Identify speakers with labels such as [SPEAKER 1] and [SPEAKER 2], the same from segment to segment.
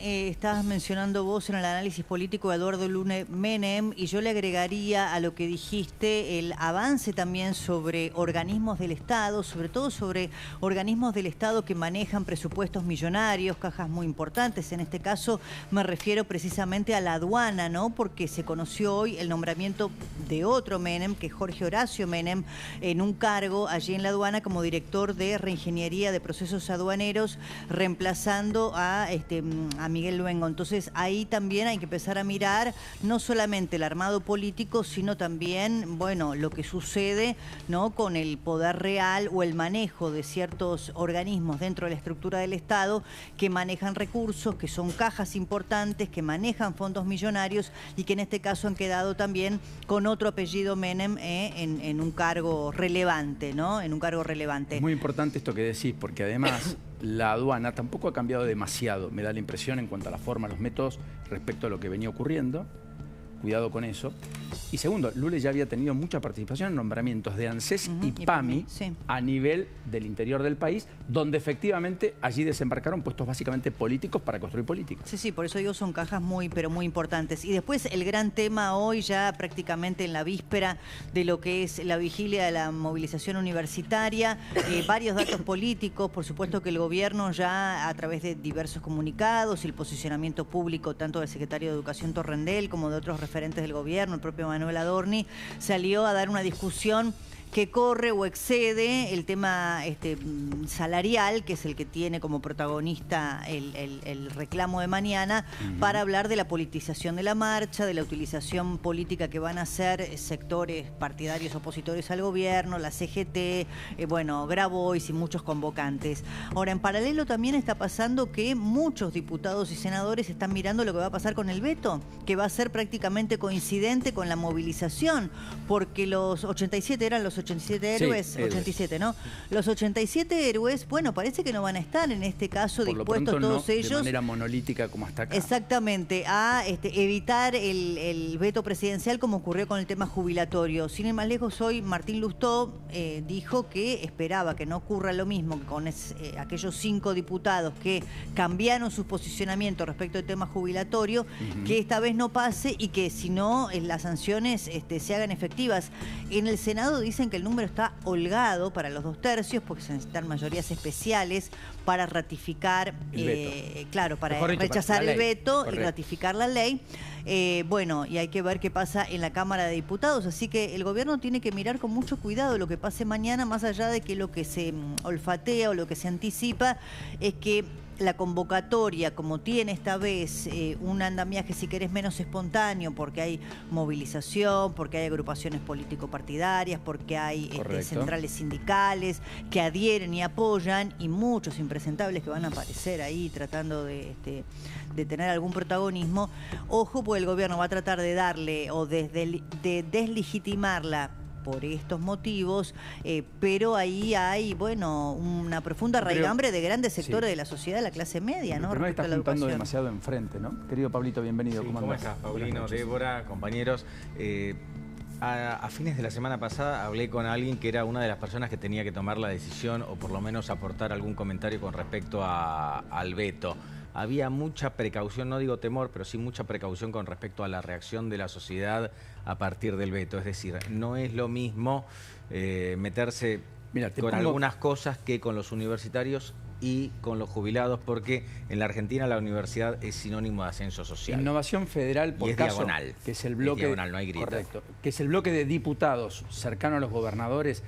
[SPEAKER 1] estabas mencionando vos en el análisis político de Eduardo Lune Menem, y yo le agregaría a lo que dijiste el avance también sobre organismos del Estado, sobre todo sobre organismos del Estado que manejan presupuestos millonarios, cajas muy importantes. En este caso me refiero precisamente a la aduana, ¿no? Porque se conoció hoy el nombramiento de otro Menem, que es Jorge Horacio Menem, en un cargo allí en la aduana como director de Reingeniería de Procesos Aduaneros, reemplazando a Miguel Luengo. Entonces ahí también hay que empezar a mirar no solamente el armado político, sino también, bueno, lo que sucede, ¿no?, con el poder real o el manejo de ciertos organismos dentro de la estructura del Estado que manejan recursos, que son cajas importantes, que manejan fondos millonarios y que en este caso han quedado también con otro apellido Menem en un cargo relevante, ¿no? En un cargo relevante.
[SPEAKER 2] Es muy importante esto que decís, porque además la aduana tampoco ha cambiado demasiado, me da la impresión, en cuanto a la forma, los métodos, respecto a lo que venía ocurriendo. Cuidado con eso. Y segundo, Lule ya había tenido mucha participación en nombramientos de ANSES y PAMI
[SPEAKER 1] sí,
[SPEAKER 2] a nivel del interior del país, donde efectivamente allí desembarcaron puestos básicamente políticos para construir política.
[SPEAKER 1] Sí, sí, por eso digo, son cajas muy, pero muy importantes. Y después el gran tema hoy, ya prácticamente en la víspera de lo que es la vigilia de la movilización universitaria, varios datos políticos, por supuesto que el gobierno ya a través de diversos comunicados y el posicionamiento público tanto del secretario de Educación Torrendel como de otros referentes del gobierno, el propio Manuel Adorni, salió a dar una discusión que corre o excede el tema salarial, que es el que tiene como protagonista el reclamo de mañana, para hablar de la politización de la marcha, de la utilización política que van a hacer sectores partidarios opositores al gobierno, la CGT, bueno, Grabois y muchos convocantes. Ahora, en paralelo también está pasando que muchos diputados y senadores están mirando lo que va a pasar con el veto, que va a ser prácticamente coincidente con la movilización, porque los 87 eran los 87 héroes, sí, 87, ¿no? Los 87 héroes, bueno, parece que no van a estar en este caso dispuestos todos ellos.
[SPEAKER 2] De manera monolítica como hasta acá.
[SPEAKER 1] Exactamente, a evitar el veto presidencial como ocurrió con el tema jubilatorio. Sin ir más lejos, hoy Martín Lustó dijo que esperaba que no ocurra lo mismo que con aquellos 5 diputados que cambiaron sus posicionamientos respecto al tema jubilatorio, que esta vez no pase y que si no las sanciones se hagan efectivas. En el Senado dicen que el número está holgado para los 2/3 porque se necesitan mayorías especiales para ratificar, claro, para rechazar el veto y ratificar la ley. Bueno, y hay que ver qué pasa en la Cámara de Diputados, así que el gobierno tiene que mirar con mucho cuidado lo que pase mañana, más allá de que lo que se olfatea o lo que se anticipa es que la convocatoria, como tiene esta vez un andamiaje, si querés, menos espontáneo, porque hay movilización, porque hay agrupaciones político-partidarias, porque hay centrales sindicales que adhieren y apoyan, y muchos impresentables que van a aparecer ahí tratando de tener algún protagonismo. Ojo, porque el gobierno va a tratar de darle o de deslegitimarla por estos motivos, pero ahí hay, bueno, una profunda raigambre de grandes sectores de la sociedad, de la clase media, ¿no?
[SPEAKER 2] Pero no estás juntando demasiado enfrente, ¿no? Querido Pablito, bienvenido.
[SPEAKER 3] Sí, ¿cómo estás, Paulino, Débora, compañeros? A fines de la semana pasada hablé con alguien que era una de las personas que tenía que tomar la decisión o por lo menos aportar algún comentario con respecto al veto. Había mucha precaución, no digo temor, pero sí mucha precaución con respecto a la reacción de la sociedad a partir del veto. Es decir, no es lo mismo meterse con algunas cosas que con los universitarios y con los jubilados, porque en la Argentina la universidad es sinónimo de ascenso social.
[SPEAKER 2] Innovación Federal, por caso,
[SPEAKER 3] diagonal,
[SPEAKER 2] que es el bloque,
[SPEAKER 3] diagonal, no hay grita.
[SPEAKER 2] Correcto, que es el bloque de diputados cercano a los gobernadores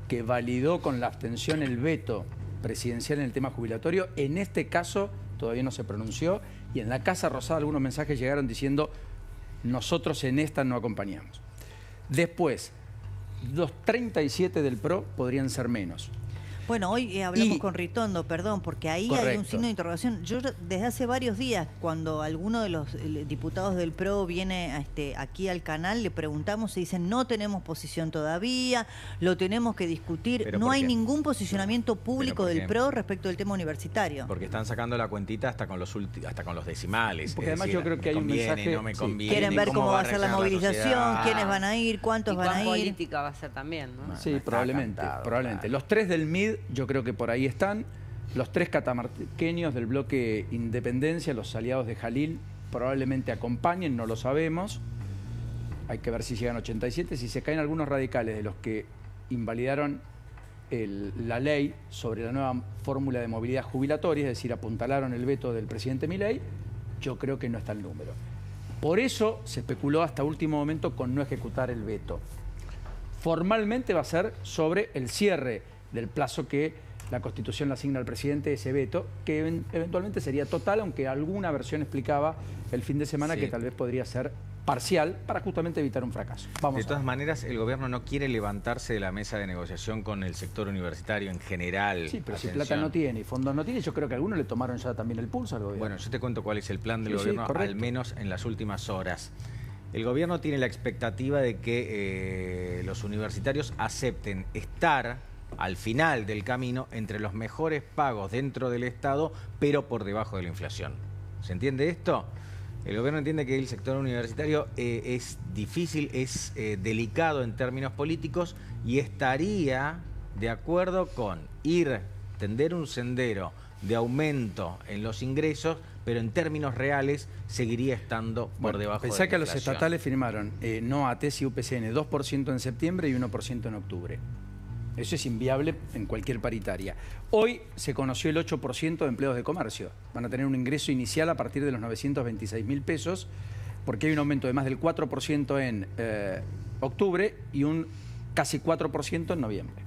[SPEAKER 2] que validó con la abstención el veto presidencial en el tema jubilatorio. En este caso todavía no se pronunció, y en la Casa Rosada algunos mensajes llegaron diciendo: nosotros en esta no acompañamos. Después, los 37 del PRO podrían ser menos.
[SPEAKER 1] Bueno, hoy hablamos con Ritondo, perdón, porque ahí hay un signo de interrogación. Yo desde hace varios días, cuando alguno de los diputados del PRO viene aquí al canal, le preguntamos y dicen: no tenemos posición todavía, lo tenemos que discutir. No hay ningún posicionamiento público del PRO respecto del tema universitario.
[SPEAKER 3] Porque están sacando la cuentita hasta con los decimales.
[SPEAKER 2] Porque además yo creo que hay un mensaje...
[SPEAKER 3] No me conviene,
[SPEAKER 1] quieren ver cómo va a ser la movilización, quiénes van a ir, cuántos van a ir.
[SPEAKER 4] Política va a ser también, ¿no?
[SPEAKER 2] Sí, probablemente. Los 3 del MID yo creo que por ahí están. Los 3 catamarqueños del bloque Independencia, los aliados de Jalil, probablemente acompañen, no lo sabemos. Hay que ver si llegan 87. Si se caen algunos radicales de los que invalidaron la ley sobre la nueva fórmula de movilidad jubilatoria, es decir, apuntalaron el veto del presidente Milei, yo creo que no está el número. Por eso se especuló hasta último momento con no ejecutar el veto. Formalmente va a ser sobre el cierre del plazo que la Constitución le asigna al presidente, ese veto, que eventualmente sería total, aunque alguna versión explicaba el fin de semana que tal vez podría ser parcial para justamente evitar un fracaso.
[SPEAKER 3] De todas maneras, el gobierno no quiere levantarse de la mesa de negociación con el sector universitario en general.
[SPEAKER 2] Sí, pero si plata no tiene y fondos no tiene, yo creo que algunos le tomaron ya también el pulso al gobierno.
[SPEAKER 3] Bueno, yo te cuento cuál es el plan del gobierno, al menos en las últimas horas. El gobierno tiene la expectativa de que los universitarios acepten estar al final del camino entre los mejores pagos dentro del Estado, pero por debajo de la inflación. ¿Se entiende esto? El gobierno entiende que el sector universitario es difícil, es delicado en términos políticos y estaría de acuerdo con tender un sendero de aumento en los ingresos, pero en términos reales seguiría estando por debajo de la inflación.
[SPEAKER 2] Pensá que los estatales firmaron no ATES y UPCN 2% en septiembre y 1% en octubre. Eso es inviable en cualquier paritaria. Hoy se conoció el 8% de empleos de comercio. Van a tener un ingreso inicial a partir de los 926.000 pesos, porque hay un aumento de más del 4% en octubre y un casi 4% en noviembre.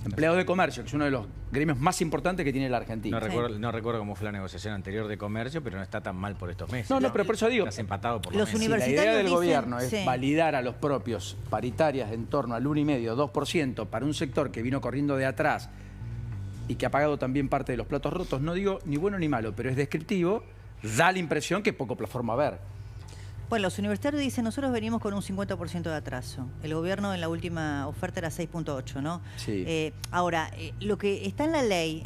[SPEAKER 2] Empleados de comercio, que es uno de los gremios más importantes que tiene la Argentina.
[SPEAKER 3] No recuerdo cómo fue la negociación anterior de comercio, pero no está tan mal por estos meses.
[SPEAKER 2] No, pero por eso digo.
[SPEAKER 3] Estás empatado por lo
[SPEAKER 1] los
[SPEAKER 3] menos.
[SPEAKER 1] universitarios
[SPEAKER 2] Si la idea del
[SPEAKER 1] dicen,
[SPEAKER 2] gobierno es validar a los propios paritarias en torno al 1,5, 2% para un sector que vino corriendo de atrás y que ha pagado también parte de los platos rotos, no digo ni bueno ni malo, pero es descriptivo, da la impresión que poco plataforma a ver.
[SPEAKER 1] Bueno, los universitarios dicen, nosotros venimos con un 50% de atraso. El gobierno en la última oferta era 6.8, ¿no?
[SPEAKER 2] Sí.
[SPEAKER 1] Ahora, lo que está en la ley,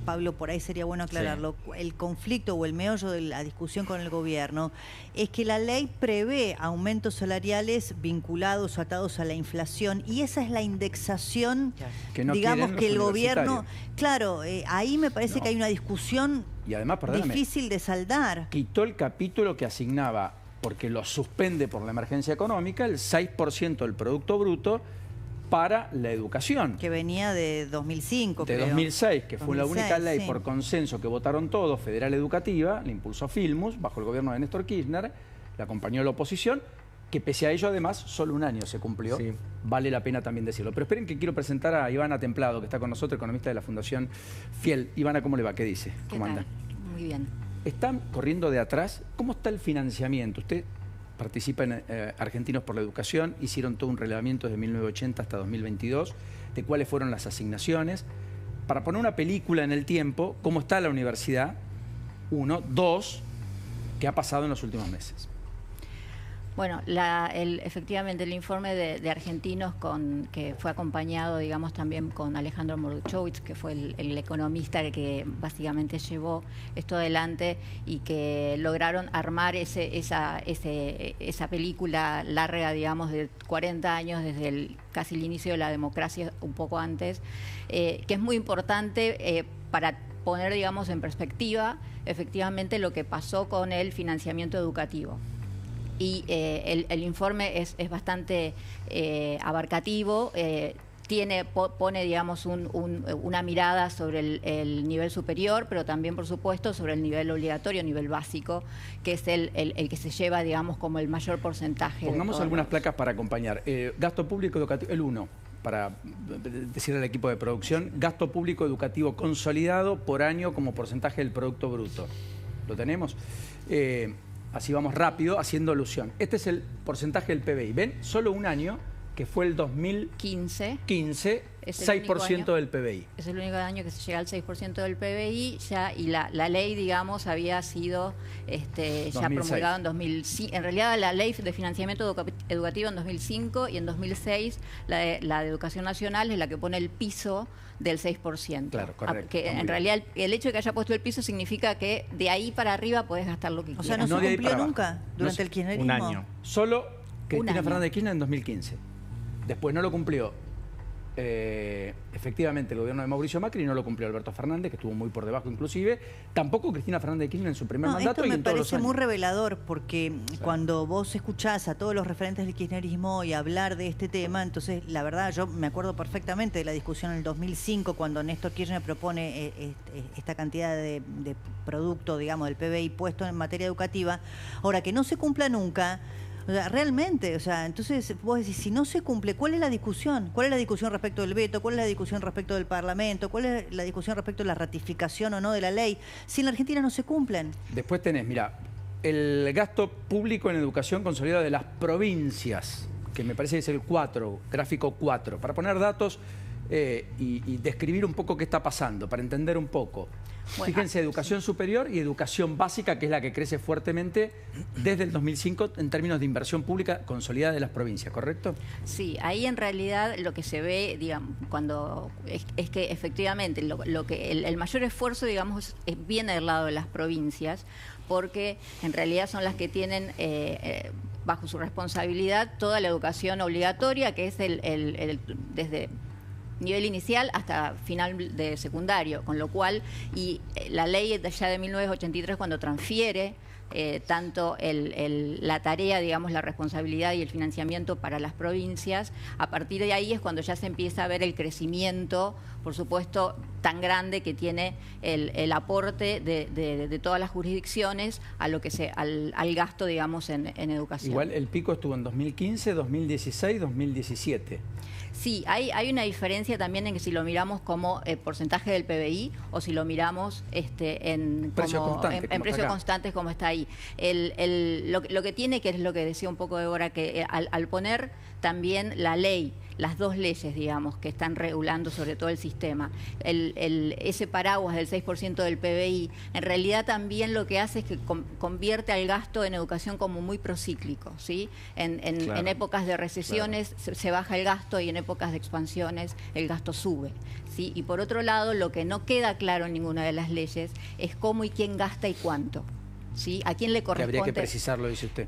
[SPEAKER 1] Pablo, por ahí sería bueno aclararlo, el conflicto o el meollo de la discusión con el gobierno es que la ley prevé aumentos salariales vinculados, atados a la inflación, y esa es la indexación,
[SPEAKER 2] que no
[SPEAKER 1] digamos, que el gobierno...
[SPEAKER 2] universitarios.
[SPEAKER 1] Claro, ahí me parece que hay una discusión
[SPEAKER 2] y además,
[SPEAKER 1] difícil de saldar.
[SPEAKER 2] Quitó el capítulo que asignaba, porque lo suspende por la emergencia económica, el 6% del Producto Bruto para la educación.
[SPEAKER 1] Que venía de 2005,
[SPEAKER 2] de
[SPEAKER 1] creo.
[SPEAKER 2] 2006, que fue la única ley
[SPEAKER 1] sí,
[SPEAKER 2] por consenso que votaron todos, federal educativa, la impulsó Filmus, bajo el gobierno de Néstor Kirchner, la acompañó la oposición, que pese a ello además solo un año se cumplió, vale la pena también decirlo. Pero esperen que quiero presentar a Ivana Templado, que está con nosotros, economista de la Fundación Fiel. Ivana, ¿cómo le va? ¿Qué dice? ¿Cómo anda?
[SPEAKER 4] Muy bien.
[SPEAKER 2] ¿Están corriendo de atrás? ¿Cómo está el financiamiento? Usted participa en Argentinos por la Educación, hicieron todo un relevamiento desde 1980 hasta 2022 de cuáles fueron las asignaciones. Para poner una película en el tiempo, ¿cómo está la universidad? 1, 2, ¿qué ha pasado en los últimos meses?
[SPEAKER 4] Bueno, efectivamente el informe de Argentinos que fue acompañado, digamos, también con Alejandro Morduchowicz, que fue el economista que básicamente llevó esto adelante y que lograron armar esa película larga, digamos, de 40 años desde casi el inicio de la democracia, un poco antes, que es muy importante para poner, digamos, en perspectiva efectivamente lo que pasó con el financiamiento educativo. Y el informe es bastante abarcativo, pone, digamos, una mirada sobre el nivel superior, pero también, por supuesto, sobre el nivel obligatorio, nivel básico, que es el que se lleva, digamos, como el mayor porcentaje.
[SPEAKER 2] Pongamos algunas placas para acompañar. Gasto público educativo, el 1, para decirle al equipo de producción, gasto público educativo consolidado por año como porcentaje del Producto Bruto. ¿Lo tenemos? Así vamos rápido, haciendo alusión. Este es el porcentaje del PBI. ¿Ven? Solo un año, que fue el 2015, 6% del PBI.
[SPEAKER 4] Es el único año que se llega al 6% del PBI, y la ley, digamos, había sido ya promulgada en 2005. En realidad, la ley de financiamiento educativo en 2005 y en 2006, la de Educación Nacional es la que pone el piso del 6%.
[SPEAKER 2] Claro, correcto.
[SPEAKER 4] Que en realidad el hecho de que haya puesto el piso significa que de ahí para arriba podés gastar lo que quieras.
[SPEAKER 1] O sea, no se cumplió nunca durante el kirchnerismo.
[SPEAKER 3] Un año.
[SPEAKER 2] Solo Cristina Fernández de Kirchner en 2015. Después no lo cumplió efectivamente el gobierno de Mauricio Macri no lo cumplió Alberto Fernández, que estuvo muy por debajo inclusive, tampoco Cristina Fernández de Kirchner en su primer mandato.
[SPEAKER 1] Esto
[SPEAKER 2] y
[SPEAKER 1] me
[SPEAKER 2] en todos los
[SPEAKER 1] parece
[SPEAKER 2] años.
[SPEAKER 1] muy revelador, porque cuando vos escuchás a todos los referentes del kirchnerismo y hablar de este tema, entonces la verdad yo me acuerdo perfectamente de la discusión en el 2005 cuando Néstor Kirchner propone esta cantidad de producto, digamos, del PBI puesto en materia educativa. Ahora, que no se cumpla nunca. O sea, realmente, o sea, entonces vos decís, si no se cumple, ¿cuál es la discusión? ¿Cuál es la discusión respecto del veto? ¿Cuál es la discusión respecto del Parlamento? ¿Cuál es la discusión respecto de la ratificación o no de la ley? Si en la Argentina no se cumplen.
[SPEAKER 2] Después tenés, mira, el gasto público en educación consolidado de las provincias, que me parece que es el 4, gráfico 4, para poner datos y describir un poco qué está pasando, para entender un poco. Bueno, fíjense, educación superior y educación básica, que es la que crece fuertemente desde el 2005 en términos de inversión pública consolidada de las provincias, ¿correcto?
[SPEAKER 4] Sí, ahí en realidad lo que se ve, digamos, cuando es que efectivamente el mayor esfuerzo, digamos, viene del lado de las provincias, porque en realidad son las que tienen bajo su responsabilidad toda la educación obligatoria, que es desde nivel inicial hasta final de secundario, con lo cual, y la ley ya de 1983 cuando transfiere tanto la tarea, digamos, la responsabilidad y el financiamiento para las provincias, a partir de ahí es cuando ya se empieza a ver el crecimiento, por supuesto, tan grande que tiene el aporte de todas las jurisdicciones a lo que al gasto, digamos, en educación.
[SPEAKER 2] Igual el pico estuvo en 2015, 2016, 2017.
[SPEAKER 4] Sí, hay una diferencia también en que si lo miramos como porcentaje del PBI o si lo miramos en precios constantes como está ahí. Lo que tiene, que es lo que decía un poco Débora, que al poner también la ley, las dos leyes, digamos, que están regulando sobre todo el sistema, ese paraguas del 6% del PBI, en realidad también lo que hace es que convierte al gasto en educación como muy procíclico, ¿sí? En épocas de recesiones se baja el gasto y en épocas de expansiones el gasto sube, ¿sí? Y por otro lado, lo que no queda claro en ninguna de las leyes es cómo y quién gasta y cuánto, ¿sí? ¿A quién le corresponde?
[SPEAKER 2] Que habría que precisarlo, dice usted.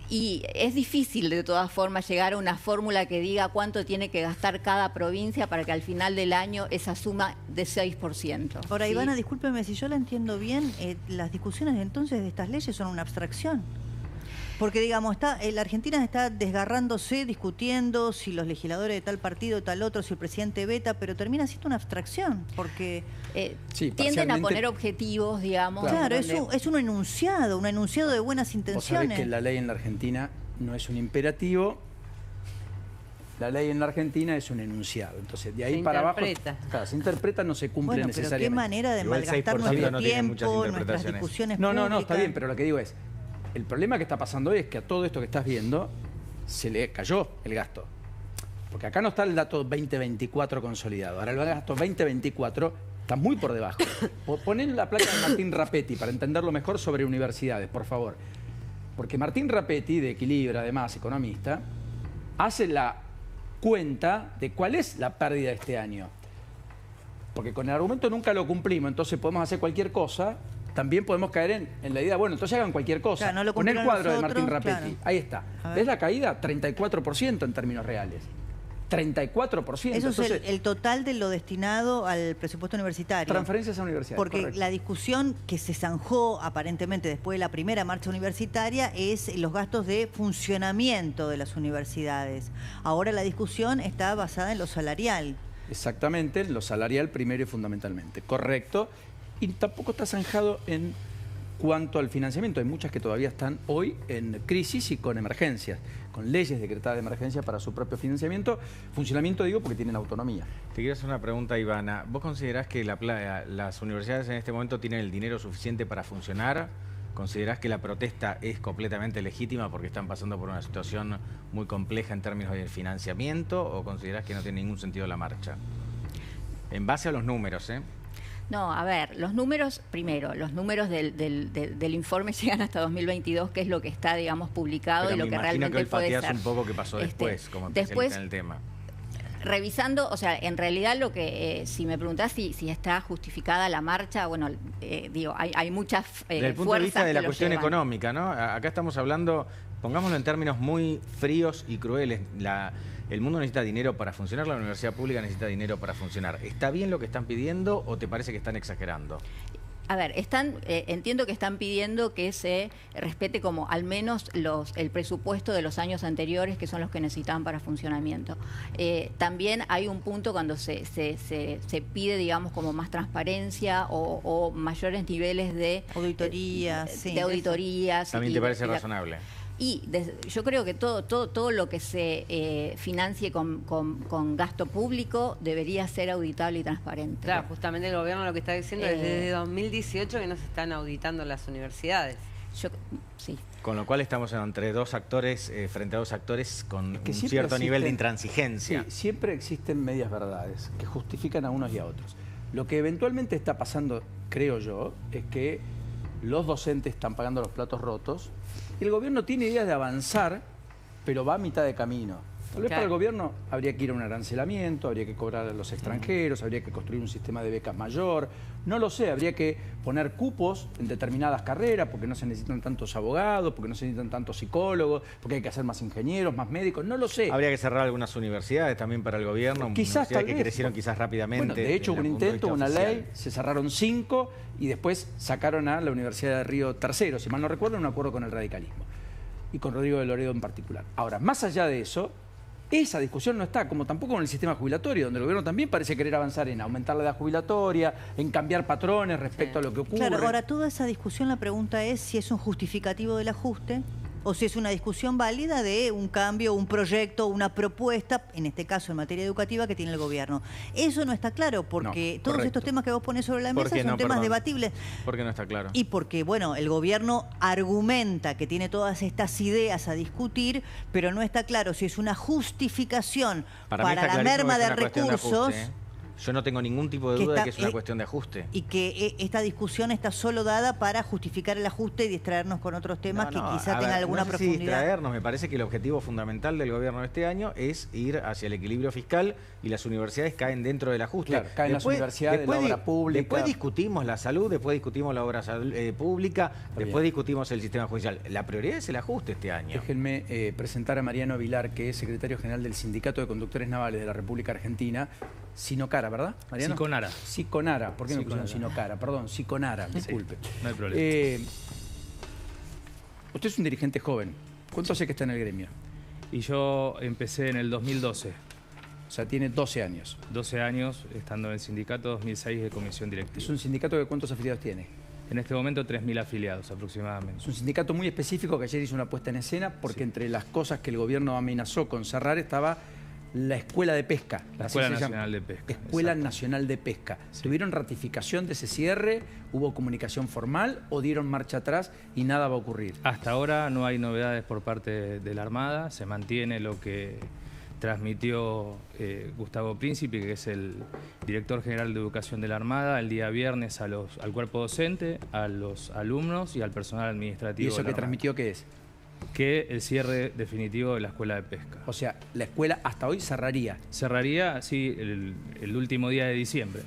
[SPEAKER 4] Y es difícil de todas formas llegar a una fórmula que diga cuánto tiene que gastar cada provincia para que al final del año esa suma de 6%.
[SPEAKER 1] Ahora,
[SPEAKER 4] ¿sí?
[SPEAKER 1] Ivana, discúlpeme, si yo la entiendo bien, las discusiones entonces de estas leyes son una abstracción. Porque, digamos, la Argentina está desgarrándose, discutiendo si los legisladores de tal partido, tal otro, si el presidente veta, pero termina siendo una abstracción, porque
[SPEAKER 4] tienden a poner objetivos, digamos.
[SPEAKER 1] Claro, es un enunciado de buenas intenciones.
[SPEAKER 2] Vos sabés que la ley en la Argentina no es un imperativo, la ley en la Argentina es un enunciado. Entonces, de ahí para abajo, claro, se interpreta, no se cumple necesariamente.
[SPEAKER 1] Pero qué manera de malgastar nuestro tiempo, nuestras discusiones públicas.
[SPEAKER 2] No, está bien, pero lo que digo es, el problema que está pasando hoy es que a todo esto que estás viendo se le cayó el gasto. Porque acá no está el dato 2024 consolidado. Ahora el gasto 2024 está muy por debajo. Ponen la placa de Martín Rapetti para entenderlo mejor sobre universidades, por favor. Porque Martín Rapetti, de Equilibra, además, economista, hace la cuenta de cuál es la pérdida de este año. Porque con el argumento nunca lo cumplimos, entonces podemos hacer cualquier cosa. También podemos caer en la idea, bueno, entonces hagan cualquier cosa.
[SPEAKER 1] Claro, no
[SPEAKER 2] Con el cuadro de Martín Rapetti,
[SPEAKER 1] claro.
[SPEAKER 2] ahí está. ¿Ves la caída? 34% en términos reales. 34%.
[SPEAKER 1] Eso
[SPEAKER 2] entonces,
[SPEAKER 1] es el total de lo destinado al presupuesto universitario.
[SPEAKER 2] Transferencias a universidades.
[SPEAKER 1] Porque
[SPEAKER 2] correcto.
[SPEAKER 1] la discusión que se zanjó aparentemente después de la primera marcha universitaria es los gastos de funcionamiento de las universidades. Ahora la discusión está basada en lo salarial.
[SPEAKER 2] Exactamente, en lo salarial primero y fundamentalmente. Correcto. Y tampoco está zanjado en cuanto al financiamiento. Hay muchas que todavía están hoy en crisis y con emergencias, con leyes decretadas de emergencia para su propio financiamiento. Funcionamiento, digo, porque tienen autonomía.
[SPEAKER 3] Te quiero hacer una pregunta, Ivana. ¿Vos considerás que las universidades en este momento tienen el dinero suficiente para funcionar? ¿Considerás que la protesta es completamente legítima porque están pasando por una situación muy compleja en términos de financiamiento? ¿O considerás que no tiene ningún sentido la marcha? En base a los números, ¿eh?
[SPEAKER 4] No, a ver, los números, primero, los números del informe llegan hasta 2022, que es lo que está, digamos, publicado.
[SPEAKER 3] Pero
[SPEAKER 4] y lo que realmente puede ser.
[SPEAKER 3] un poco qué pasó después, como especialista en el tema.
[SPEAKER 4] Revisando, o sea, en realidad lo que, si me preguntás si está justificada la marcha, bueno, digo, hay muchas fuerzas.
[SPEAKER 3] Desde el punto de vista de la cuestión económica, ¿no? Acá estamos hablando, pongámoslo en términos muy fríos y crueles, el mundo necesita dinero para funcionar, la universidad pública necesita dinero para funcionar. ¿Está bien lo que están pidiendo o te parece que están exagerando?
[SPEAKER 4] A ver, entiendo que están pidiendo que se respete como al menos el presupuesto de los años anteriores, que son los que necesitaban para funcionamiento. También hay un punto cuando se pide, digamos, como más transparencia o mayores niveles de
[SPEAKER 1] auditorías.
[SPEAKER 4] De auditorías.
[SPEAKER 3] ¿También te parece razonable?
[SPEAKER 4] Y yo creo que todo lo que se financie con gasto público debería ser auditable y transparente.
[SPEAKER 5] Claro, justamente el gobierno lo que está diciendo es desde 2018 que no se están auditando las universidades.
[SPEAKER 4] Sí.
[SPEAKER 3] Con lo cual estamos entre dos actores, frente a dos actores con un cierto nivel de intransigencia.
[SPEAKER 2] Sí, siempre existen medias verdades que justifican a unos y a otros. Lo que eventualmente está pasando, creo yo, es que los docentes están pagando los platos rotos. El gobierno tiene ideas de avanzar, pero va a mitad de camino. Tal vez para el gobierno habría que ir a un arancelamiento, habría que cobrar a los extranjeros, habría que construir un sistema de becas mayor. No lo sé, habría que poner cupos en determinadas carreras porque no se necesitan tantos abogados, porque no se necesitan tantos psicólogos, porque hay que hacer más ingenieros, más médicos, no lo sé.
[SPEAKER 3] Habría que cerrar algunas universidades también para el gobierno,
[SPEAKER 2] quizás tal
[SPEAKER 3] que
[SPEAKER 2] vez
[SPEAKER 3] crecieron quizás rápidamente.
[SPEAKER 2] Bueno, de hecho hubo un intento, una ley, se cerraron 5 y después sacaron a la Universidad de Río Tercero, si mal no recuerdo, en un acuerdo con el radicalismo y con Rodrigo de Loredo en particular. Ahora, más allá de eso, esa discusión no está, como tampoco con el sistema jubilatorio, donde el gobierno también parece querer avanzar en aumentar la edad jubilatoria, en cambiar patrones respecto a lo que ocurre.
[SPEAKER 1] Claro, ahora toda esa discusión, la pregunta es si es un justificativo del ajuste o si es una discusión válida de un cambio, un proyecto, una propuesta, en este caso en materia educativa, que tiene el gobierno. Eso no está claro porque todos estos temas que vos pones sobre la mesa son temas debatibles.
[SPEAKER 3] ¿Por qué no está claro?
[SPEAKER 1] Y porque, bueno, el gobierno argumenta que tiene todas estas ideas a discutir, pero no está claro si es una justificación para la merma de recursos.
[SPEAKER 3] Yo no tengo ningún tipo de duda de que es una cuestión de ajuste.
[SPEAKER 1] Y que esta discusión está solo dada para justificar el ajuste y distraernos con otros temas que quizá tengan alguna profundidad.
[SPEAKER 3] No sé si distraernos, me parece que el objetivo fundamental del gobierno de este año es ir hacia el equilibrio fiscal y las universidades caen dentro del ajuste.
[SPEAKER 2] Claro, caen las universidades, la obra pública.
[SPEAKER 3] Después discutimos la salud, después discutimos la obra pública, después discutimos el sistema judicial. La prioridad es el ajuste este año.
[SPEAKER 2] Déjenme presentar a Mariano Vilar, que es secretario general del Sindicato de Conductores Navales de la República Argentina, Sinocara, ¿verdad, Mariano?
[SPEAKER 6] Siconara.
[SPEAKER 2] Siconara. ¿Por qué me pusieron Sinocara? Perdón, Siconara, disculpe.
[SPEAKER 6] Sí, no hay problema.
[SPEAKER 2] Usted es un dirigente joven. ¿Cuánto hace que está en el gremio?
[SPEAKER 6] Y yo empecé en el 2012.
[SPEAKER 2] O sea, tiene 12 años.
[SPEAKER 6] 12 años estando en el sindicato, 2006 de comisión directiva.
[SPEAKER 2] ¿Es un sindicato de cuántos afiliados tiene?
[SPEAKER 6] En este momento 3.000 afiliados aproximadamente.
[SPEAKER 2] Es un sindicato muy específico que ayer hizo una puesta en escena porque entre las cosas que el gobierno amenazó con cerrar estaba la Escuela de Pesca.
[SPEAKER 6] La Escuela Nacional de Pesca.
[SPEAKER 2] Escuela Nacional de Pesca.
[SPEAKER 6] Sí.
[SPEAKER 2] ¿Tuvieron ratificación de ese cierre? ¿Hubo comunicación formal o dieron marcha atrás y nada va a ocurrir?
[SPEAKER 6] Hasta ahora no hay novedades por parte de la Armada. Se mantiene lo que transmitió Gustavo Príncipe, que es el director general de Educación de la Armada, el día viernes al cuerpo docente, a los alumnos y al personal administrativo.
[SPEAKER 2] ¿Y eso que transmitió qué es?
[SPEAKER 6] Que el cierre definitivo de la Escuela de Pesca.
[SPEAKER 2] O sea, la escuela hasta hoy cerraría.
[SPEAKER 6] Cerraría, sí, el último día de diciembre.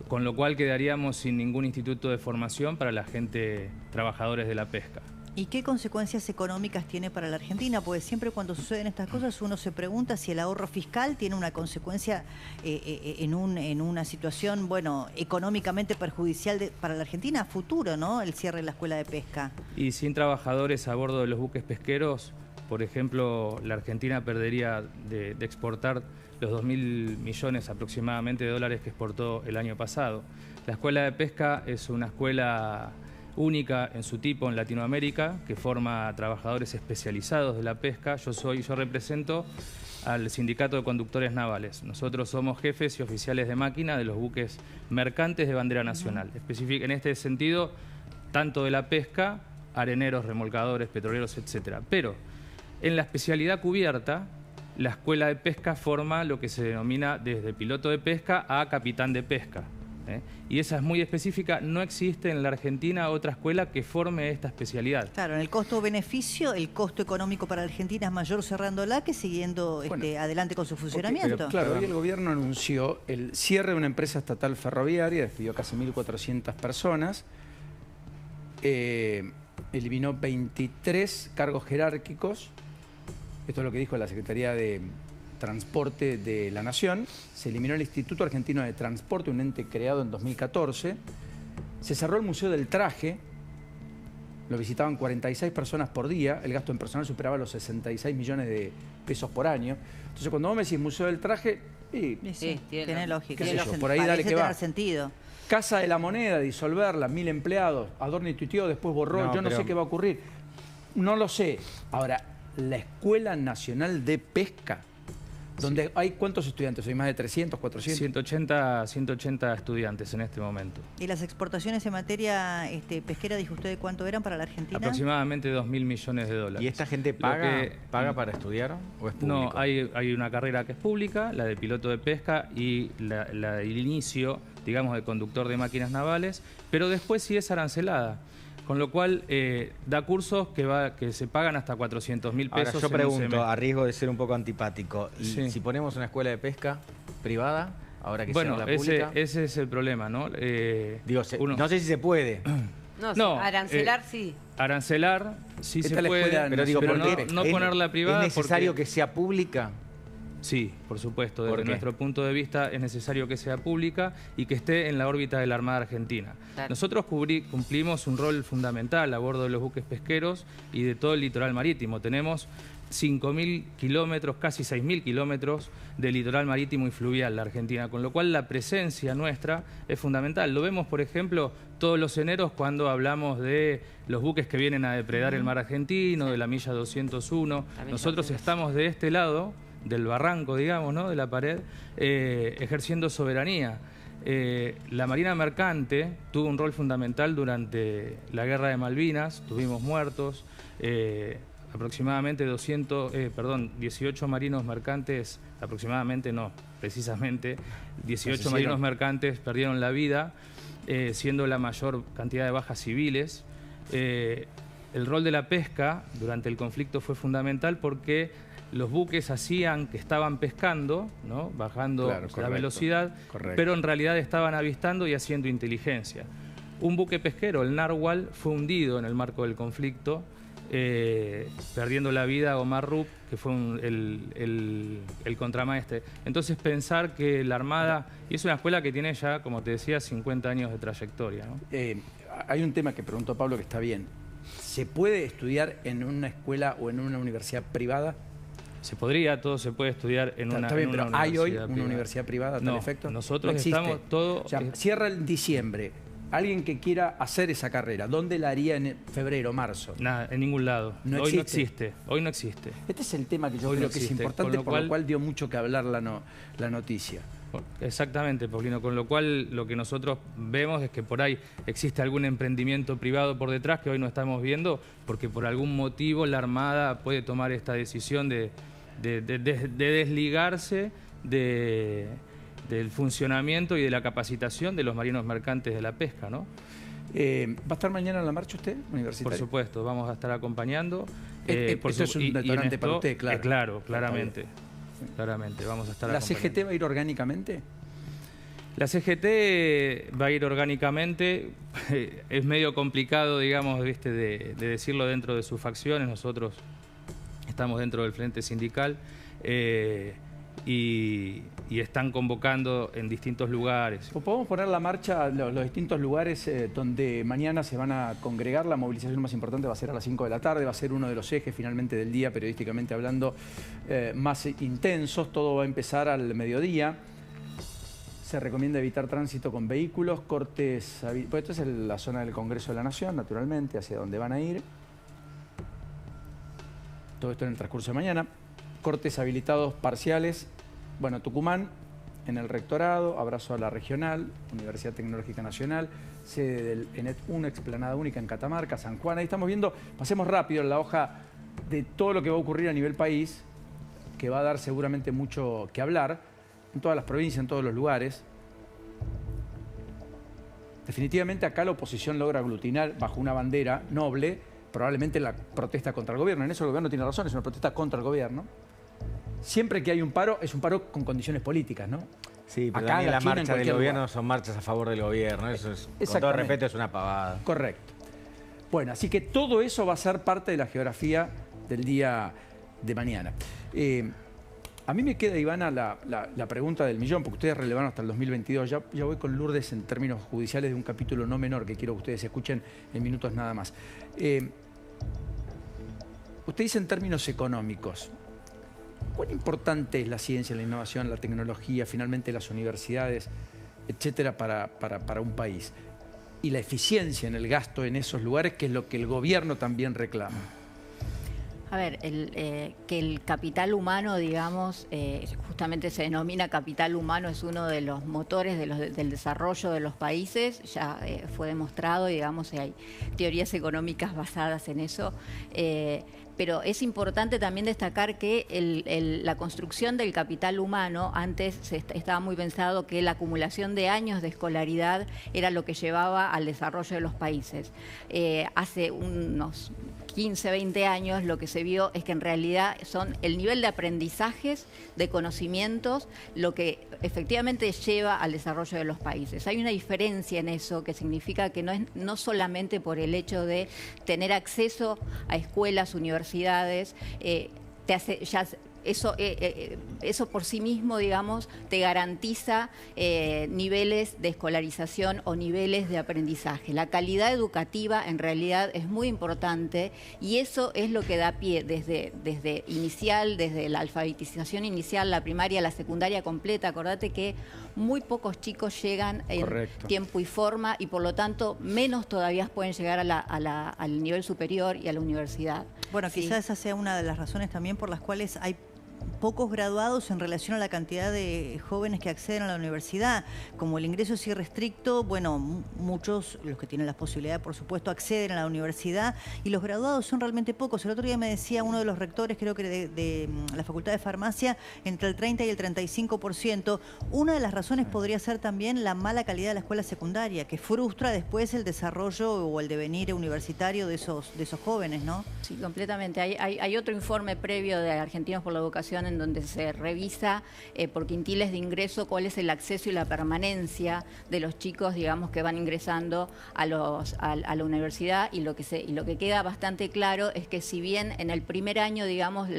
[SPEAKER 6] Con lo cual quedaríamos sin ningún instituto de formación para la gente, trabajadores de la pesca.
[SPEAKER 1] ¿Y qué consecuencias económicas tiene para la Argentina? Porque siempre cuando suceden estas cosas uno se pregunta si el ahorro fiscal tiene una consecuencia en una situación, bueno, económicamente perjudicial para la Argentina a futuro, ¿no? El cierre de la Escuela de Pesca.
[SPEAKER 6] Y sin trabajadores a bordo de los buques pesqueros, por ejemplo, la Argentina perdería de exportar los 2.000 millones aproximadamente de dólares que exportó el año pasado. La Escuela de Pesca es una escuela única en su tipo en Latinoamérica, que forma a trabajadores especializados de la pesca. Yo represento al Sindicato de Conductores Navales. Nosotros somos jefes y oficiales de máquina de los buques mercantes de bandera nacional. En este sentido, tanto de la pesca, areneros, remolcadores, petroleros, etc. Pero en la especialidad cubierta, la Escuela de Pesca forma lo que se denomina desde piloto de pesca a capitán de pesca. Y esa es muy específica, no existe en la Argentina otra escuela que forme esta especialidad.
[SPEAKER 1] Claro, en el costo-beneficio, el costo económico para la Argentina es mayor cerrándola que siguiendo adelante con su funcionamiento.
[SPEAKER 2] Pero, claro, hoy el gobierno anunció el cierre de una empresa estatal ferroviaria, despidió casi 1.400 personas, eliminó 23 cargos jerárquicos, esto es lo que dijo la Secretaría de transporte de la Nación, se eliminó el Instituto Argentino de Transporte, un ente creado en 2014, se cerró el Museo del Traje, lo visitaban 46 personas por día, el gasto en personal superaba los 66 millones de pesos por año. Entonces, cuando vos me decís Museo del Traje,
[SPEAKER 1] Sí, tiene lógica.
[SPEAKER 2] qué sé yo,
[SPEAKER 1] Tiene
[SPEAKER 2] por ahí dale que va.
[SPEAKER 1] tener sentido.
[SPEAKER 2] Casa de la Moneda, disolverla, 1000 empleados, Adorno y tuiteó, después borró,
[SPEAKER 3] No,
[SPEAKER 2] yo no
[SPEAKER 3] pero-
[SPEAKER 2] sé qué va a ocurrir. No lo sé. Ahora, la Escuela Nacional de Pesca, donde hay ¿cuántos estudiantes? ¿Hay más de 300, 400?
[SPEAKER 6] 180 estudiantes en este momento.
[SPEAKER 1] ¿Y las exportaciones en materia pesquera, dijo usted, cuánto eran para la Argentina?
[SPEAKER 6] Aproximadamente 2.000 millones de dólares.
[SPEAKER 3] ¿Y esta gente
[SPEAKER 6] Lo
[SPEAKER 3] paga,
[SPEAKER 6] que-
[SPEAKER 3] paga para estudiar o es público?
[SPEAKER 6] No, hay una carrera que es pública, la de piloto de pesca y el inicio, digamos, de conductor de máquinas navales, pero después sí es arancelada. Con lo cual da cursos que se pagan hasta 400.000
[SPEAKER 3] Ahora
[SPEAKER 6] pesos.
[SPEAKER 3] yo
[SPEAKER 6] en un
[SPEAKER 3] pregunto,
[SPEAKER 6] semestre.
[SPEAKER 3] a riesgo de ser un poco antipático, ¿y
[SPEAKER 6] Sí.
[SPEAKER 3] si ponemos una escuela de pesca privada, ahora que
[SPEAKER 6] Bueno,
[SPEAKER 3] sea la pública?
[SPEAKER 6] ese es el problema, ¿no?
[SPEAKER 3] Digo, no sé si se puede.
[SPEAKER 5] No, arancelar sí.
[SPEAKER 6] Arancelar sí
[SPEAKER 2] Esta
[SPEAKER 6] se
[SPEAKER 2] es la
[SPEAKER 6] puede,
[SPEAKER 2] escuela
[SPEAKER 3] Pero digo,
[SPEAKER 6] pero
[SPEAKER 3] porque
[SPEAKER 6] no ponerla privada.
[SPEAKER 3] ¿es necesario
[SPEAKER 6] porque-
[SPEAKER 3] que sea pública?
[SPEAKER 6] Sí, por supuesto.
[SPEAKER 3] ¿Por
[SPEAKER 6] Desde
[SPEAKER 3] qué?
[SPEAKER 6] nuestro punto de vista es necesario que sea pública y que esté en la órbita de la Armada Argentina.
[SPEAKER 5] Claro.
[SPEAKER 6] Nosotros cumplimos un rol fundamental a bordo de los buques pesqueros y de todo el litoral marítimo. Tenemos 5.000 kilómetros, casi 6.000 kilómetros de litoral marítimo y fluvial la Argentina, con lo cual la presencia nuestra es fundamental. Lo vemos, por ejemplo, todos los eneros cuando hablamos de los buques que vienen a depredar el mar argentino, de la milla 201. Nosotros estamos de este lado del barranco, digamos, ¿no? De la pared, ejerciendo soberanía. La Marina Mercante tuvo un rol fundamental durante la Guerra de Malvinas, tuvimos muertos, aproximadamente 18 marinos mercantes, precisamente 18 marinos mercantes perdieron la vida, siendo la mayor cantidad de bajas civiles. El rol de la pesca durante el conflicto fue fundamental porque los buques hacían que estaban pescando, ¿no? Bajando la velocidad, pero en realidad estaban avistando y haciendo inteligencia. Un buque pesquero, el Narwhal, fue hundido en el marco del conflicto, perdiendo la vida Omar Rupp, que fue el contramaestre. Entonces pensar que la Armada, y es una escuela que tiene ya, como te decía, 50 años de trayectoria, ¿no?
[SPEAKER 2] Hay un tema que preguntó Pablo que está bien. ¿Se puede estudiar en una escuela o en una universidad privada?
[SPEAKER 6] Se podría, todo se puede estudiar en una
[SPEAKER 2] Está bien, pero ¿hay hoy una
[SPEAKER 6] privada.
[SPEAKER 2] universidad privada a tal
[SPEAKER 6] No,
[SPEAKER 2] efecto?
[SPEAKER 6] nosotros
[SPEAKER 2] No existe.
[SPEAKER 6] estamos todo...
[SPEAKER 2] O sea, cierra en diciembre. Alguien que quiera hacer esa carrera, ¿dónde la haría en febrero, marzo?
[SPEAKER 6] Nada, en ningún lado.
[SPEAKER 2] No
[SPEAKER 6] Hoy
[SPEAKER 2] existe.
[SPEAKER 6] Hoy no existe.
[SPEAKER 2] Este es el tema que yo
[SPEAKER 6] Hoy
[SPEAKER 2] creo
[SPEAKER 6] no
[SPEAKER 2] que es
[SPEAKER 6] existe,
[SPEAKER 2] importante,
[SPEAKER 6] con lo
[SPEAKER 2] por lo
[SPEAKER 6] cual-
[SPEAKER 2] cual dio mucho que hablar la noticia.
[SPEAKER 6] Exactamente, Paulino. Con lo cual lo que nosotros vemos es que por ahí existe algún emprendimiento privado por detrás que hoy no estamos viendo, porque por algún motivo la Armada puede tomar esta decisión de desligarse del funcionamiento y de la capacitación de los marinos mercantes de la pesca, ¿no?
[SPEAKER 2] ¿Va a estar mañana en la marcha usted, universitario?
[SPEAKER 6] Por supuesto, vamos a estar acompañando.
[SPEAKER 2] Esto es un detonante para usted, claro.
[SPEAKER 6] Claro, claramente. Claramente, vamos a estar
[SPEAKER 2] ¿La
[SPEAKER 6] acompañando.
[SPEAKER 2] CGT va a ir orgánicamente?
[SPEAKER 6] La CGT va a ir orgánicamente. Es medio complicado, digamos, ¿viste? De decirlo dentro de sus facciones. Nosotros estamos dentro del Frente Sindical y están convocando en distintos lugares.
[SPEAKER 2] Podemos poner la marcha, los distintos lugares donde mañana se van a congregar. La movilización más importante va a ser a las 5 de la tarde, va a ser uno de los ejes finalmente del día, periodísticamente hablando, más intensos. Todo va a empezar al mediodía. Se recomienda evitar tránsito con vehículos, cortes... Pues esto es la zona del Congreso de la Nación, naturalmente, hacia donde van a ir. Todo esto en el transcurso de mañana. Cortes habilitados parciales. Bueno, Tucumán, en el rectorado, abrazo a la regional, Universidad Tecnológica Nacional, sede del ENET 1, explanada única en Catamarca, San Juan. Ahí estamos viendo, pasemos rápido en la hoja de todo lo que va a ocurrir a nivel país, que va a dar seguramente mucho que hablar, en todas las provincias, en todos los lugares. Definitivamente acá la oposición logra aglutinar bajo una bandera noble, probablemente la protesta contra el gobierno. En eso el gobierno tiene razón, es una protesta contra el gobierno. Siempre que hay un paro, es un paro con condiciones políticas, ¿no?
[SPEAKER 3] Sí, pero
[SPEAKER 2] Acá,
[SPEAKER 3] también
[SPEAKER 2] en la
[SPEAKER 3] las
[SPEAKER 2] China, en
[SPEAKER 3] marchas del
[SPEAKER 2] cualquier
[SPEAKER 3] gobierno
[SPEAKER 2] lugar.
[SPEAKER 3] son marchas a favor del gobierno. Eso es, con todo
[SPEAKER 2] Exactamente.
[SPEAKER 3] respeto, es una pavada.
[SPEAKER 2] Correcto. Bueno, así que todo eso va a ser parte de la geografía del día de mañana. A mí me queda, Ivana, la pregunta del millón, porque ustedes relevaron hasta el 2022. Ya voy con Lourdes en términos judiciales de un capítulo no menor que quiero que ustedes escuchen en minutos nada más. Usted dice en términos económicos, ¿cuán importante es la ciencia, la innovación, la tecnología, finalmente las universidades, etcétera, para un país? Y la eficiencia en el gasto en esos lugares, que es lo que el gobierno también reclama.
[SPEAKER 4] A ver, que el capital humano, digamos, justamente se denomina capital humano, es uno de los motores del desarrollo de los países, ya fue demostrado, digamos, y hay teorías económicas basadas en eso. Pero es importante también destacar que la construcción del capital humano, antes estaba muy pensado que la acumulación de años de escolaridad era lo que llevaba al desarrollo de los países. Hace unos 15, 20 años lo que se vio es que en realidad son el nivel de aprendizajes, de conocimientos, lo que efectivamente lleva al desarrollo de los países. Hay una diferencia en eso que significa que no solamente por el hecho de tener acceso a escuelas, universidades, eso por sí mismo, digamos, te garantiza niveles de escolarización o niveles de aprendizaje. La calidad educativa en realidad es muy importante y eso es lo que da pie desde la alfabetización inicial, la primaria, la secundaria completa. Acordate que muy pocos chicos llegan en tiempo y forma y por lo tanto menos todavía pueden llegar al nivel superior y a la universidad.
[SPEAKER 1] Bueno,
[SPEAKER 4] ¿sí?
[SPEAKER 1] Quizás esa sea una de las razones también por las cuales hay pocos graduados en relación a la cantidad de jóvenes que acceden a la universidad. Como el ingreso es irrestricto, bueno, muchos, los que tienen las posibilidades, por supuesto, acceden a la universidad y los graduados son realmente pocos. El otro día me decía uno de los rectores, creo que de la Facultad de Farmacia, entre el 30 y el 35%. Una de las razones podría ser también la mala calidad de la escuela secundaria, que frustra después el desarrollo o el devenir universitario de esos jóvenes, ¿no?
[SPEAKER 4] Sí, completamente. Hay otro informe previo de Argentinos por la Educación en donde se revisa por quintiles de ingreso cuál es el acceso y la permanencia de los chicos, digamos, que van ingresando a la universidad y lo que queda bastante claro es que si bien en el primer año, digamos,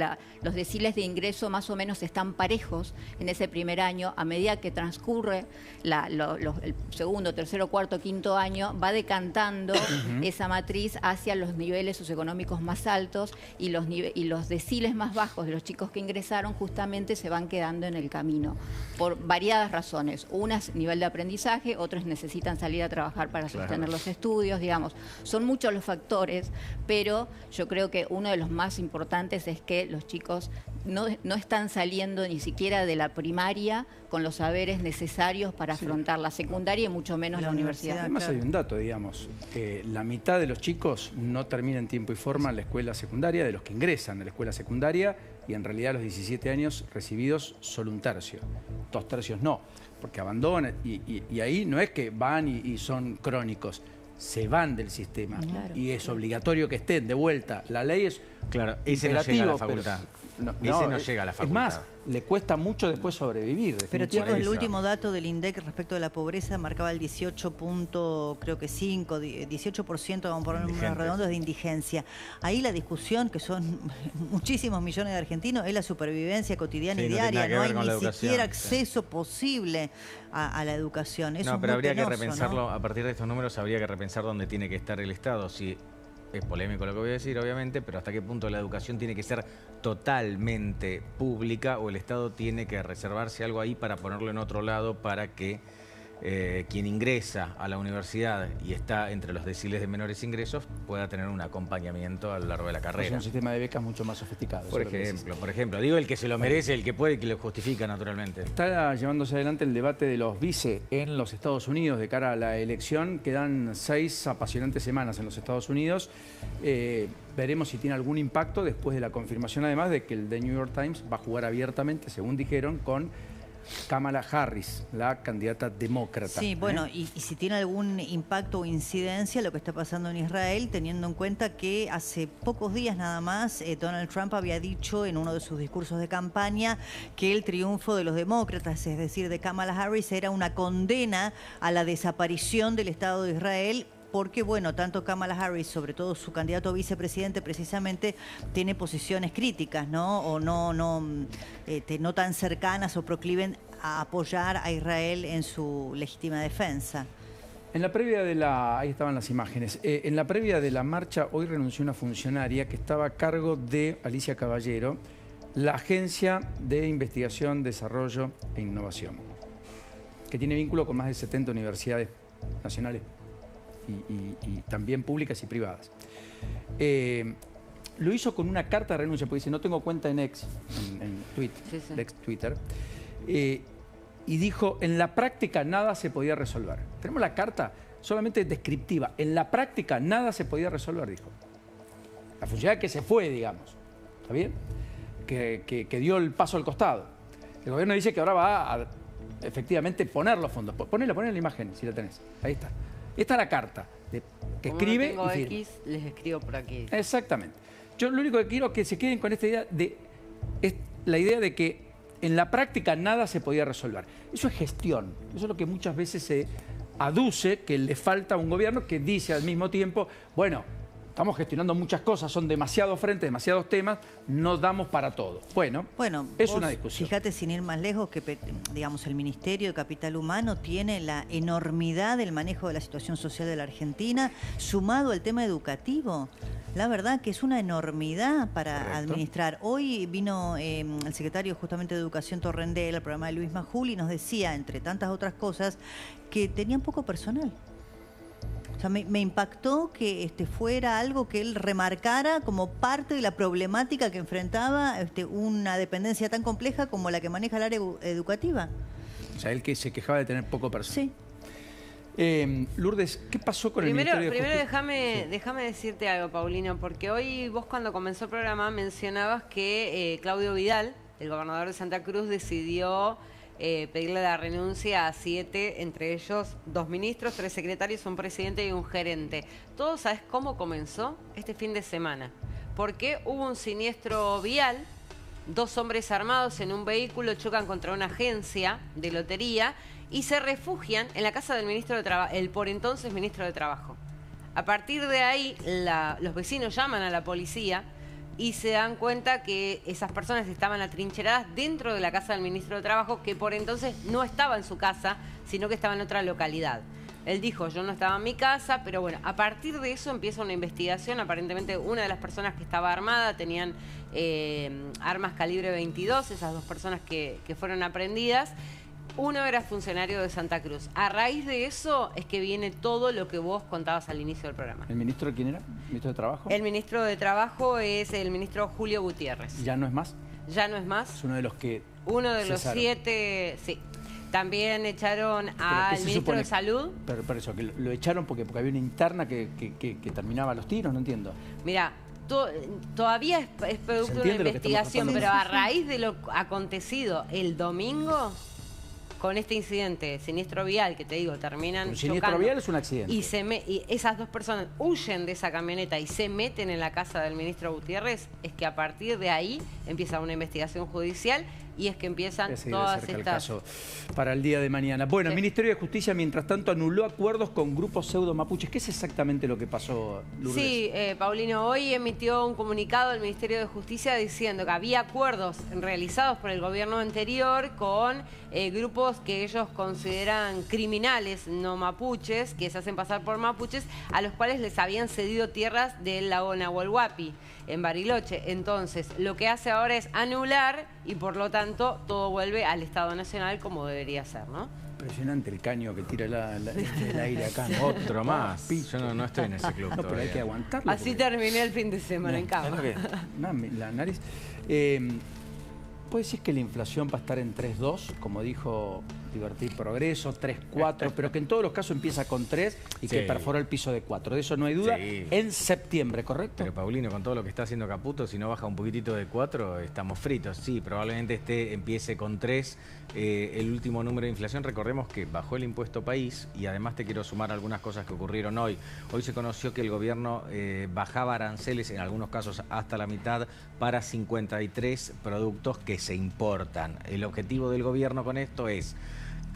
[SPEAKER 4] los deciles de ingreso más o menos están parejos en ese primer año, a medida que transcurre el segundo, tercero, cuarto, quinto año, va decantando esa matriz hacia los niveles socioeconómicos más altos y los deciles más bajos de los chicos que ingresaron justamente se van quedando en el camino por variadas razones. Unas nivel de aprendizaje, otros necesitan salir a trabajar para sostener los estudios, digamos. Son muchos los factores, pero yo creo que uno de los más importantes es que los chicos no están saliendo ni siquiera de la primaria con los saberes necesarios para afrontar la secundaria y mucho menos la universidad.
[SPEAKER 2] Además hay un dato, digamos, la mitad de los chicos no termina en tiempo y forma en la escuela secundaria, de los que ingresan a la escuela secundaria, y en realidad a los 17 años recibidos solo un tercio, 2 tercios no, porque abandonan, y ahí no es que van y son crónicos, se van del sistema, y es obligatorio que estén de vuelta. La ley es
[SPEAKER 3] ese no llega a la facultad. Ese no llega a la facultad.
[SPEAKER 2] Es más, le cuesta mucho después sobrevivir.
[SPEAKER 1] Pero chicos, el último dato del INDEC respecto de la pobreza marcaba el 18%, vamos a poner números redondos, de indigencia. Ahí la discusión, que son muchísimos millones de argentinos, es la supervivencia cotidiana y diaria. No hay ni siquiera acceso posible a la educación. Eso
[SPEAKER 3] pero habría que
[SPEAKER 1] penoso,
[SPEAKER 3] repensarlo,
[SPEAKER 1] ¿no?
[SPEAKER 3] a partir de estos números habría que repensar dónde tiene que estar el Estado. Si es polémico lo que voy a decir, obviamente, pero hasta qué punto la educación tiene que ser totalmente pública o el Estado tiene que reservarse algo ahí para ponerlo en otro lado para que quien ingresa a la universidad y está entre los deciles de menores ingresos pueda tener un acompañamiento a lo largo de la carrera.
[SPEAKER 2] Es un sistema de becas mucho más sofisticado.
[SPEAKER 3] Por ejemplo, digo el que se lo merece, el que puede y que lo justifica naturalmente.
[SPEAKER 2] Está llevándose adelante el debate de los vice en los Estados Unidos de cara a la elección. Quedan 6 apasionantes semanas en los Estados Unidos. Veremos si tiene algún impacto después de la confirmación, además, de que el The New York Times va a jugar abiertamente, según dijeron, con Kamala Harris, la candidata demócrata.
[SPEAKER 1] Sí, bueno, y si tiene algún impacto o incidencia lo que está pasando en Israel, teniendo en cuenta que hace pocos días nada más Donald Trump había dicho en uno de sus discursos de campaña que el triunfo de los demócratas, es decir, de Kamala Harris, era una condena a la desaparición del Estado de Israel porque, bueno, tanto Kamala Harris, sobre todo su candidato a vicepresidente, precisamente tiene posiciones críticas, ¿no? O no tan cercanas o procliven a apoyar a Israel en su legítima defensa.
[SPEAKER 2] En la previa de la... Ahí estaban las imágenes. En la previa de la marcha, hoy renunció una funcionaria que estaba a cargo de Alicia Caballero, la Agencia de Investigación, Desarrollo e Innovación, que tiene vínculo con más de 70 universidades nacionales y también públicas y privadas. Lo hizo con una carta de renuncia, porque dice, no tengo cuenta en ex Twitter. Y dijo, en la práctica nada se podía resolver. Tenemos la carta solamente descriptiva. En la práctica nada se podía resolver, dijo. La funcionaria que se fue, digamos. ¿Está bien? Que dio el paso al costado. El gobierno dice que ahora va a efectivamente poner los fondos. Ponela la imagen, si la tenés. Ahí está. Esta es la carta que escribe
[SPEAKER 5] no tengo
[SPEAKER 2] y firma.
[SPEAKER 5] X, les escribo por aquí.
[SPEAKER 2] Exactamente. Yo lo único que quiero es que se queden con esta idea es la idea de que en la práctica nada se podía resolver. Eso es gestión. Eso es lo que muchas veces se aduce que le falta a un gobierno que dice al mismo tiempo, bueno, estamos gestionando muchas cosas, son demasiados frentes, demasiados temas, no damos para todo. Bueno, es una discusión.
[SPEAKER 1] Fíjate, sin ir más lejos, que digamos el Ministerio de Capital Humano tiene la enormidad del manejo de la situación social de la Argentina, sumado al tema educativo. La verdad que es una enormidad para administrar. Hoy vino el secretario justamente de Educación Torrendel al programa de Luis Majul y nos decía, entre tantas otras cosas, que tenían poco personal. O sea, me impactó que fuera algo que él remarcara como parte de la problemática que enfrentaba una dependencia tan compleja como la que maneja el área educativa.
[SPEAKER 2] O sea, él que se quejaba de tener poco personal.
[SPEAKER 1] Sí.
[SPEAKER 2] Lourdes, ¿qué pasó con el Ministerio de Justicia?
[SPEAKER 5] Primero déjame decirte algo, Paulino, porque hoy vos cuando comenzó el programa mencionabas que Claudio Vidal, el gobernador de Santa Cruz, decidió pedirle la renuncia a 7, entre ellos 2 ministros, 3 secretarios, un presidente y un gerente. ¿Todo sabes cómo comenzó? Este fin de semana. Porque hubo un siniestro vial, 2 hombres armados en un vehículo chocan contra una agencia de lotería y se refugian en la casa del ministro de Trabajo, el por entonces ministro de Trabajo. A partir de ahí, los vecinos llaman a la policía y se dan cuenta que esas personas estaban atrincheradas dentro de la casa del ministro de Trabajo, que por entonces no estaba en su casa, sino que estaba en otra localidad. Él dijo, yo no estaba en mi casa, pero bueno, a partir de eso empieza una investigación. Aparentemente una de las personas que estaba armada tenían armas calibre 22, esas 2 personas que fueron aprehendidas. Uno era funcionario de Santa Cruz. A raíz de eso es que viene todo lo que vos contabas al inicio del programa.
[SPEAKER 2] ¿El ministro quién era? ¿El ministro de Trabajo?
[SPEAKER 5] El ministro de Trabajo es el ministro Julio Gutiérrez.
[SPEAKER 2] ¿Ya no es más?
[SPEAKER 5] Ya no es más.
[SPEAKER 2] Es uno de los que
[SPEAKER 5] Uno de
[SPEAKER 2] cesaron.
[SPEAKER 5] los 7, sí. También echaron al ministro de Salud.
[SPEAKER 2] Pero eso, que lo echaron porque había una interna que terminaba los tiros, no entiendo.
[SPEAKER 5] Mira, todavía es producto de una investigación, pero a raíz de lo acontecido el domingo, con este incidente, siniestro vial, que te digo, terminan
[SPEAKER 2] El siniestro
[SPEAKER 5] chocando,
[SPEAKER 2] vial es un accidente.
[SPEAKER 5] Y esas 2 personas huyen de esa camioneta y se meten en la casa del ministro Gutiérrez, es que a partir de ahí empieza una investigación judicial y es que empiezan todas estas...
[SPEAKER 2] el caso para el día de mañana. Bueno, el Ministerio de Justicia, mientras tanto, anuló acuerdos con grupos pseudo-mapuches. ¿Qué es exactamente lo que pasó, Lourdes?
[SPEAKER 5] Sí, Paulino, hoy emitió un comunicado el Ministerio de Justicia diciendo que había acuerdos realizados por el gobierno anterior con grupos que ellos consideran criminales, no mapuches, que se hacen pasar por mapuches, a los cuales les habían cedido tierras del lago Nahuel Huapi, en Bariloche. Entonces, lo que hace ahora es anular y por lo tanto todo vuelve al Estado Nacional como debería ser, ¿no?
[SPEAKER 2] Impresionante el caño que tira el aire acá, ¿no?
[SPEAKER 3] Otro más. Yo no estoy en ese club.
[SPEAKER 2] No, pero hay que aguantarlo.
[SPEAKER 5] Así
[SPEAKER 2] porque...
[SPEAKER 5] terminé el fin de semana en cama.
[SPEAKER 2] La nariz. ¿Puede decir que la inflación va a estar en 3,2, como dijo Divertir Progreso, 3,4, pero que en todos los casos empieza con 3 y que perforó el piso de 4? De eso no hay duda.
[SPEAKER 3] Sí.
[SPEAKER 2] En septiembre, ¿correcto?
[SPEAKER 3] Pero Paulino, con todo lo que está haciendo Caputo, si no baja un poquitito de 4, estamos fritos. Sí, probablemente empiece con 3. El último número de inflación, recordemos que bajó el impuesto país y además te quiero sumar algunas cosas que ocurrieron hoy. Hoy se conoció que el gobierno bajaba aranceles, en algunos casos hasta la mitad, para 53 productos que se importan. El objetivo del gobierno con esto es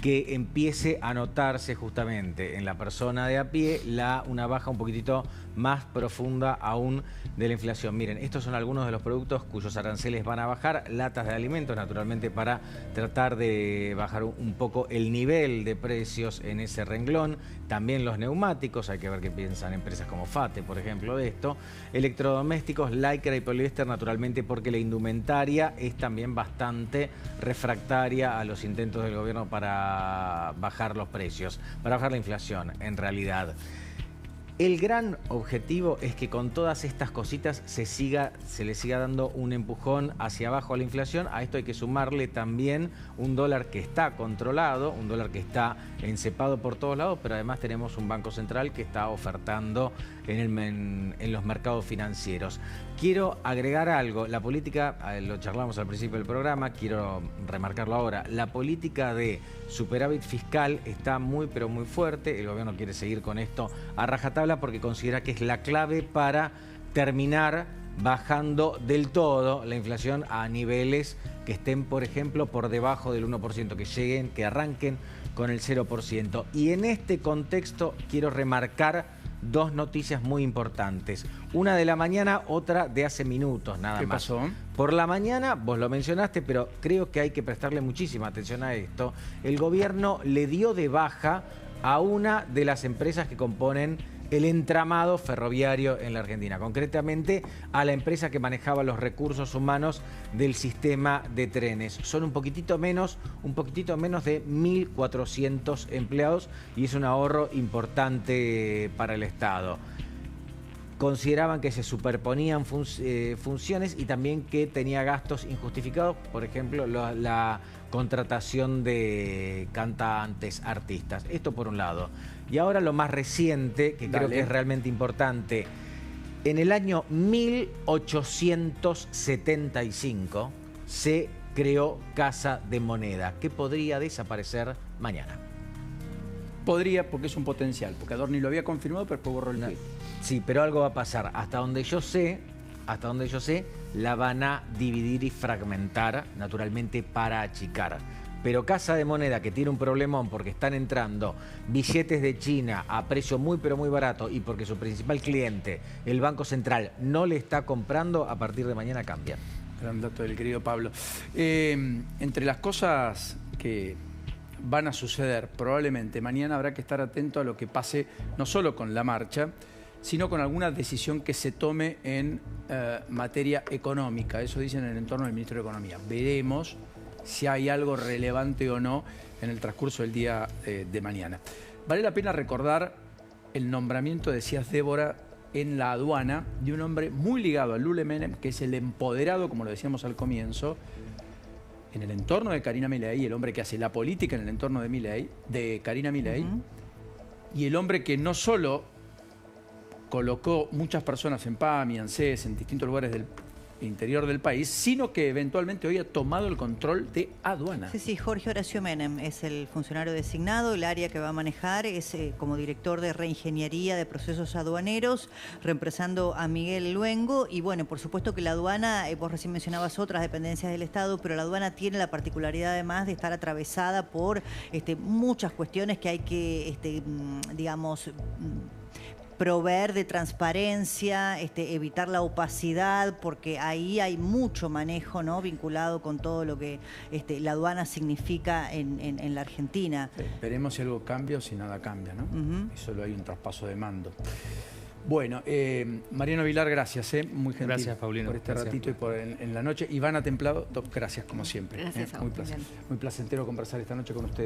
[SPEAKER 3] que empiece a notarse justamente en la persona de a pie una baja un poquitito más profunda aún de la inflación. Miren, estos son algunos de los productos cuyos aranceles van a bajar, latas de alimentos naturalmente para tratar de bajar un poco el nivel de precios en ese renglón, también los neumáticos, hay que ver qué piensan empresas como FATE, por ejemplo, de esto, electrodomésticos, lycra y poliéster naturalmente porque la indumentaria es también bastante refractaria a los intentos del gobierno para bajar los precios, para bajar la inflación en realidad. El gran objetivo es que con todas estas cositas se le siga dando un empujón hacia abajo a la inflación. A esto hay que sumarle también un dólar que está controlado, un dólar que está encepado por todos lados, pero además tenemos un Banco Central que está ofertando en los mercados financieros. Quiero agregar algo, la política, lo charlamos al principio del programa, quiero remarcarlo ahora, la política de superávit fiscal está muy pero muy fuerte, el gobierno quiere seguir con esto a rajatabla porque considera que es la clave para terminar bajando del todo la inflación a niveles que estén, por ejemplo, por debajo del 1%, que arranquen con el 0%. Y en este contexto quiero remarcar dos noticias muy importantes. Una de la mañana, otra de hace minutos nada más.
[SPEAKER 2] ¿Qué pasó?
[SPEAKER 3] Por la mañana, vos lo mencionaste, pero creo que hay que prestarle muchísima atención a esto. El gobierno le dio de baja a una de las empresas que componen el entramado ferroviario en la Argentina, concretamente a la empresa que manejaba los recursos humanos del sistema de trenes. Son un poquitito menos de 1.400 empleados y es un ahorro importante para el Estado. Consideraban que se superponían funciones y también que tenía gastos injustificados, por ejemplo, la contratación de cantantes, artistas. Esto por un lado. Y ahora lo más reciente, que creo que es realmente importante. En el año 1875 se creó Casa de Moneda, que podría desaparecer mañana.
[SPEAKER 2] Podría, porque es un potencial, porque Adorni lo había confirmado, pero después borró el tweet.
[SPEAKER 3] Sí, pero algo va a pasar. Hasta donde yo sé, la van a dividir y fragmentar, naturalmente para achicar. Pero Casa de Moneda, que tiene un problemón porque están entrando billetes de China a precio muy pero muy barato y porque su principal cliente, el Banco Central, no le está comprando, a partir de mañana cambia.
[SPEAKER 2] Gran dato del querido Pablo. Entre las cosas que van a suceder, probablemente mañana habrá que estar atento a lo que pase, no solo con la marcha, sino con alguna decisión que se tome en materia económica. Eso dicen en el entorno del Ministerio de Economía. Veremos si hay algo relevante o no en el transcurso del día de mañana. Vale la pena recordar el nombramiento, decías Débora, en la aduana de un hombre muy ligado al Lule Menem, que es el empoderado, como lo decíamos al comienzo, en el entorno de Karina Milei, el hombre que hace la política en el entorno de Karina Milei, y el hombre que no solo colocó muchas personas en PAMI, en ANSES, en distintos lugares del interior del país, sino que eventualmente hoy ha tomado el control de aduana.
[SPEAKER 1] Sí, Jorge Horacio Menem es el funcionario designado, el área que va a manejar es como director de reingeniería de procesos aduaneros, reemplazando a Miguel Luengo. Y bueno, por supuesto que la aduana, vos recién mencionabas otras dependencias del Estado, pero la aduana tiene la particularidad además de estar atravesada por muchas cuestiones que hay que, digamos, proveer de transparencia, evitar la opacidad, porque ahí hay mucho manejo, ¿no?, vinculado con todo lo que la aduana significa en la Argentina.
[SPEAKER 2] Sí, veremos si algo cambia o si nada cambia, ¿no? Y solo hay un traspaso de mando. Bueno, Mariano Vilar, gracias, muy gentil.
[SPEAKER 6] Gracias, Paulino.
[SPEAKER 2] Por este ratito y por en la noche. Ivana Templado, gracias como siempre.
[SPEAKER 4] Gracias a vos.
[SPEAKER 2] Muy placentero conversar esta noche con ustedes.